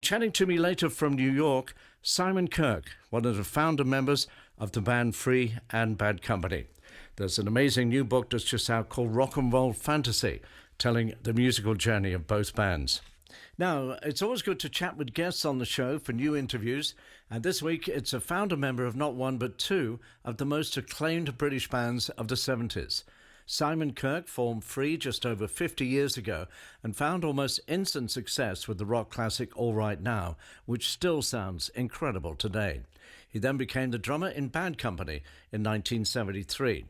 chatting to me later from New York, Simon Kirke, one of the founder members of the band Free and Bad Company. There's an amazing new book that's just out called Rock and Roll Fantasy, telling the musical journey of both bands. Now, it's always good to chat with guests on the show for new interviews, and this week it's a founder member of not one but two of the most acclaimed British bands of the 70s. Simon Kirke formed Free just over 50 years ago and found almost instant success with the rock classic All Right Now, which still sounds incredible today. He then became the drummer in Bad Company in 1973.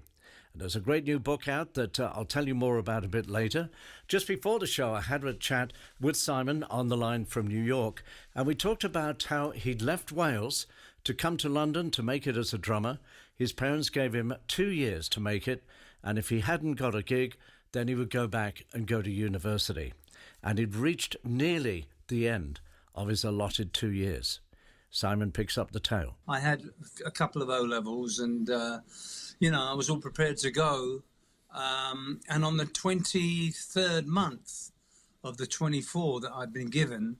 And there's a great new book out that I'll tell you more about a bit later. Just before the show, I had a chat with Simon on the line from New York, and we talked about how he'd left Wales to come to London to make it as a drummer. His parents gave him 2 years to make it, and if he hadn't got a gig, then he would go back and go to university. And he'd reached nearly the end of his allotted 2 years. Simon picks up the tale. I had a couple of O-levels and, I was all prepared to go. And on the 23rd month of the 24 that I'd been given,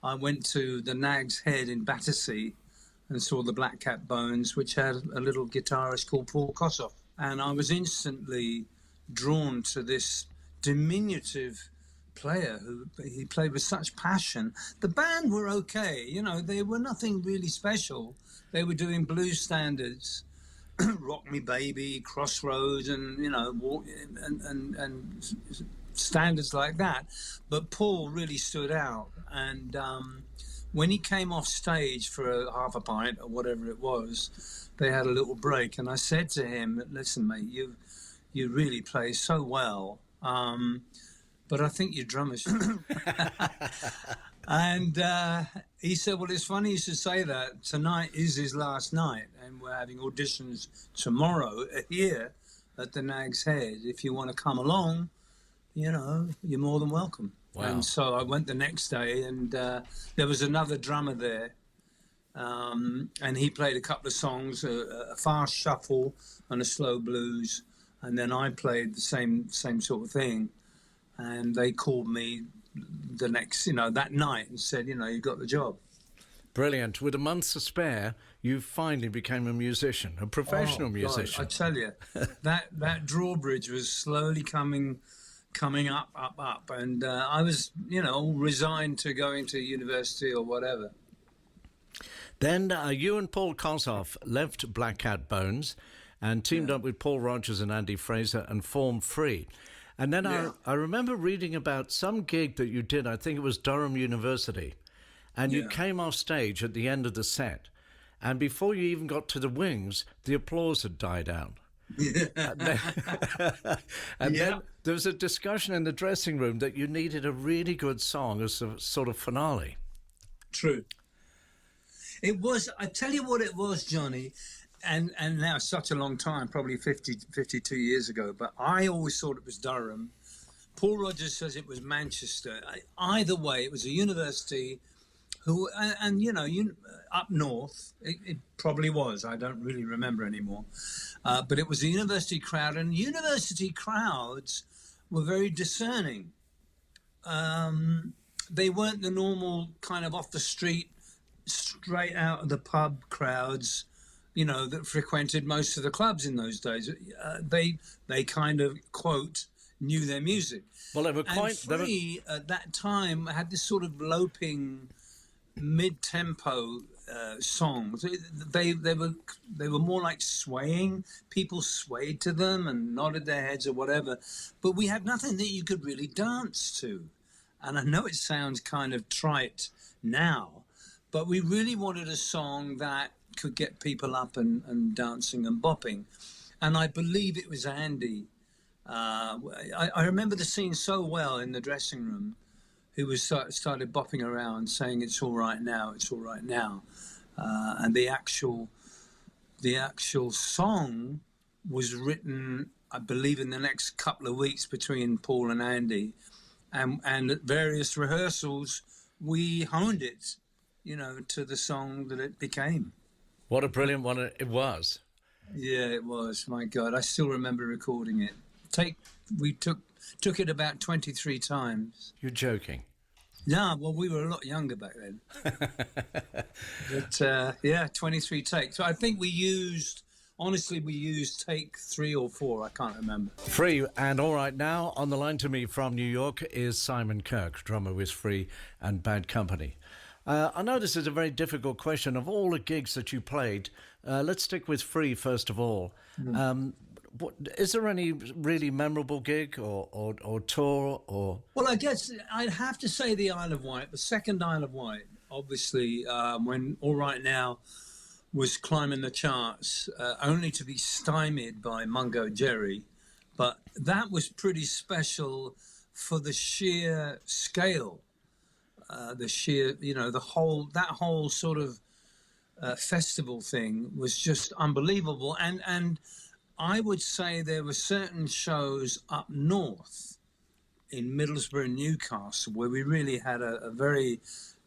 I went to the Nag's Head in Battersea and saw the Black Cat Bones, which had a little guitarist called Paul Kossoff. And I was instantly drawn to this diminutive player who he played with such passion. The band were okay, they were nothing really special. They were doing blues standards, Rock Me Baby, Crossroads, and walk, and standards like that. But Paul really stood out, and when he came off stage for a half a pint or whatever it was, they had a little break, and I said to him, "Listen, mate, you really play so well, but I think your drummers." And he said, "Well, it's funny you should say that. Tonight is his last night, and we're having auditions tomorrow here at the Nag's Head. If you want to come along, you're more than welcome." Wow. And so I went the next day, and there was another drummer there, and he played a couple of songs, a fast shuffle and a slow blues, and then I played the same sort of thing. And they called me the next, that night and said, you got the job. Brilliant. With a month to spare, you finally became a musician, a professional musician. God, I tell you, that drawbridge was slowly coming up. And I was, resigned to going to university or whatever. Then you and Paul Kossoff left Black Cat Bones and teamed up with Paul Rodgers and Andy Fraser and formed Free. And then I remember reading about some gig that you did, I think it was Durham University, and you came off stage at the end of the set, and before you even got to the wings, the applause had died out. And then there was a discussion in the dressing room that you needed a really good song as a sort of finale. True. It was, I tell you what it was, Johnny, and now such a long time, probably 52 years ago, but I always thought it was Durham. Paul Rodgers says it was Manchester. Either way, it was a university who, and up north, it probably was. I don't really remember anymore. But it was a university crowd, and university crowds were very discerning. They weren't the normal kind of off the street, straight out of the pub crowds, that frequented most of the clubs in those days. They kind of, quote, knew their music. Well, they were quite... And Free, at that time, had this sort of loping, mid-tempo songs. They were more like swaying. People swayed to them and nodded their heads or whatever. But we had nothing that you could really dance to. And I know it sounds kind of trite now, but we really wanted a song that could get people up and dancing and bopping. And I believe it was Andy. I remember the scene so well in the dressing room, who was started bopping around saying, "It's all right now, it's all right now." And the actual song was written, I believe, in the next couple of weeks between Paul and Andy. And at various rehearsals, we honed it, to the song that it became. What a brilliant one it was. Yeah, it was. My God, I still remember recording it. We took it about 23 times. You're joking. No, well, we were a lot younger back then. But yeah, 23 takes. So I think honestly, we used take 3 or 4. I can't remember. Free and All Right Now. On the line to me from New York is Simon Kirke, drummer with Free and Bad Company. I know this is a very difficult question. Of all the gigs that you played, let's stick with Free first of all. Is there any really memorable gig or tour or? Well, I guess I'd have to say the Isle of Wight, the second Isle of Wight, obviously, when All Right Now was climbing the charts, only to be stymied by Mungo Jerry. But that was pretty special for the sheer scale, that whole sort of festival thing was just unbelievable. And I would say there were certain shows up north in Middlesbrough and Newcastle where we really had a very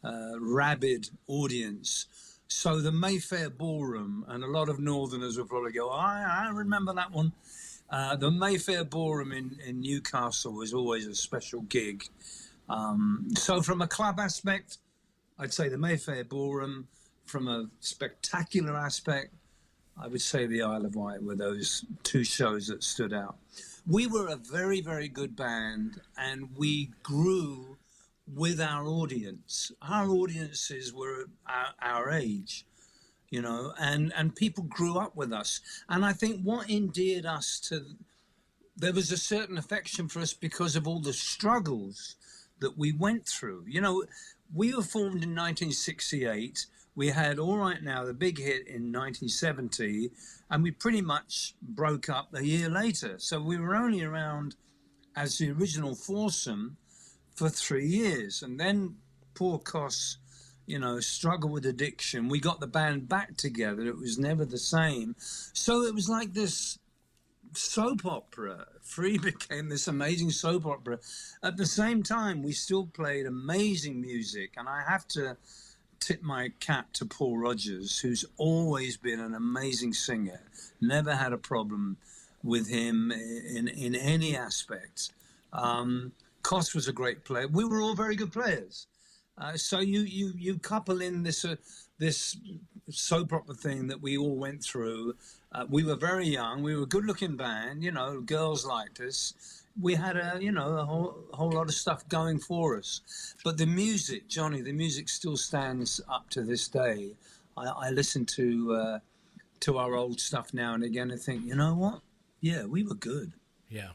rabid audience. So the Mayfair Ballroom, and a lot of Northerners will probably go, I remember that one. The Mayfair Ballroom in Newcastle was always a special gig. So from a club aspect, I'd say the Mayfair Ballroom. From a spectacular aspect, I would say the Isle of Wight were those 2 shows that stood out. We were a very, very good band, and we grew with our audience. Our audiences were our age, and people grew up with us. And I think what endeared us there was a certain affection for us because of all the struggles that we went through. We were formed in 1968. We had All Right Now, the big hit in 1970, and we pretty much broke up a year later. So we were only around as the original foursome for 3 years. And then poor Cos, struggled with addiction. We got the band back together. It was never the same. So it was like this soap opera. Free became this amazing soap opera. At the same time, we still played amazing music. And I have to tip my cap to Paul Rodgers, who's always been an amazing singer. Never had a problem with him in any aspect. Cos was a great player. We were all very good players. So you couple in this soap opera thing that we all went through. We were very young. We were a good-looking band. Girls liked us. We had a whole lot of stuff going for us. But the music, Johnny, the music still stands up to this day. I listen to our old stuff now and again and think, you know what? Yeah, we were good. Yeah.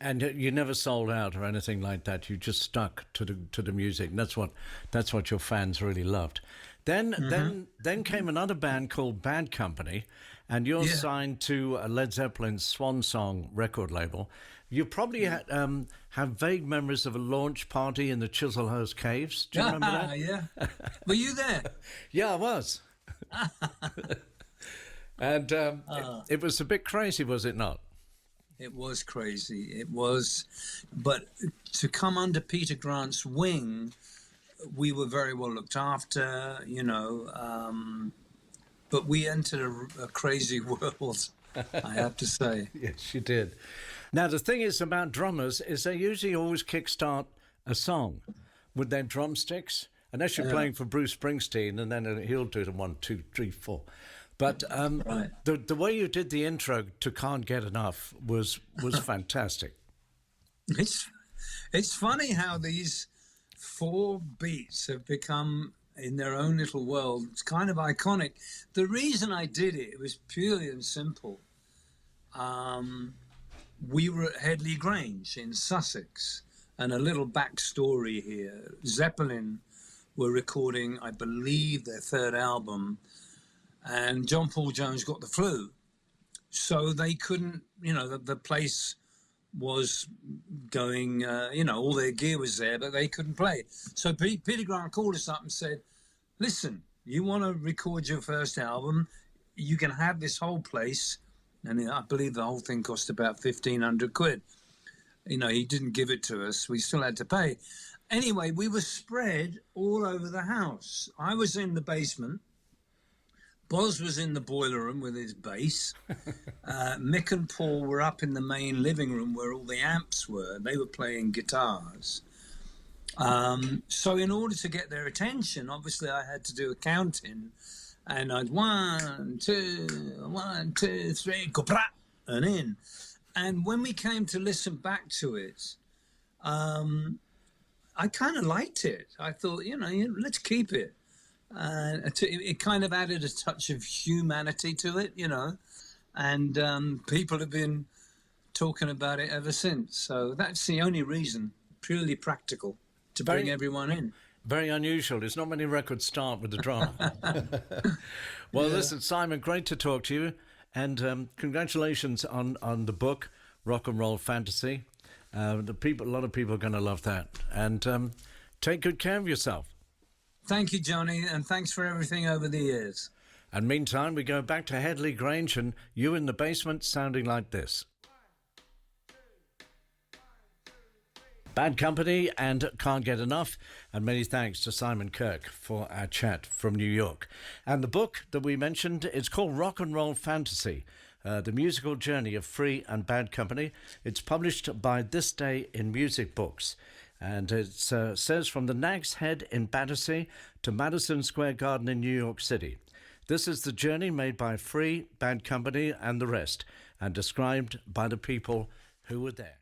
And you never sold out or anything like that. You just stuck to the music. And that's what your fans really loved. Then came another band called Bad Company, and you're signed to Led Zeppelin's Swan Song record label. You probably have vague memories of a launch party in the Chislehurst Caves. Do you remember that? Yeah. Were you there? Yeah, I was. And it was a bit crazy, was it not? It was crazy. It was. But to come under Peter Grant's wing, we were very well looked after, but we entered a crazy world, I have to say. Yes, you did. Now, the thing is about drummers is they usually always kickstart a song with their drumsticks, unless you're playing for Bruce Springsteen, and then he'll do the 1, 2, 3, 4. But right. the way you did the intro to Can't Get Enough was fantastic. It's funny how these 4 beats have become, in their own little world, it's kind of iconic. The reason I did it was purely and simple. We were at Headley Grange in Sussex, and a little backstory here. Zeppelin were recording, I believe, their 3rd album, and John Paul Jones got the flu. So they couldn't, the place was going, all their gear was there, but they couldn't play. So Peter Grant called us up and said, listen, you want to record your 1st album, you can have this whole place. And I believe the whole thing cost about 1,500 quid. He didn't give it to us. We still had to pay. Anyway, we were spread all over the house. I was in the basement. Boz was in the boiler room with his bass. Mick and Paul were up in the main living room where all the amps were. They were playing guitars. So in order to get their attention, obviously I had to do a counting, and I'd 1, 2, 1, 2, 3, go bra, and in. And when we came to listen back to it, I kind of liked it. I thought, let's keep it. It kind of added a touch of humanity to it, and people have been talking about it ever since. So that's the only reason, purely practical, to bring everyone in. Very unusual. There's not many records start with the drama. Well, listen, Simon, great to talk to you. And congratulations on the book, Rock and Roll Fantasy. A lot of people are going to love that. And take good care of yourself. Thank you, Johnny, and thanks for everything over the years. And meantime, we go back to Headley Grange and you in the basement sounding like this. Bad Company and Can't Get Enough, and many thanks to Simon Kirke for our chat from New York. And the book that we mentioned is called Rock and Roll Fantasy, the musical journey of Free and Bad Company. It's published by This Day in Music Books, and it says from the Nag's Head in Battersea to Madison Square Garden in New York City. This is the journey made by Free, Bad Company and the rest, and described by the people who were there.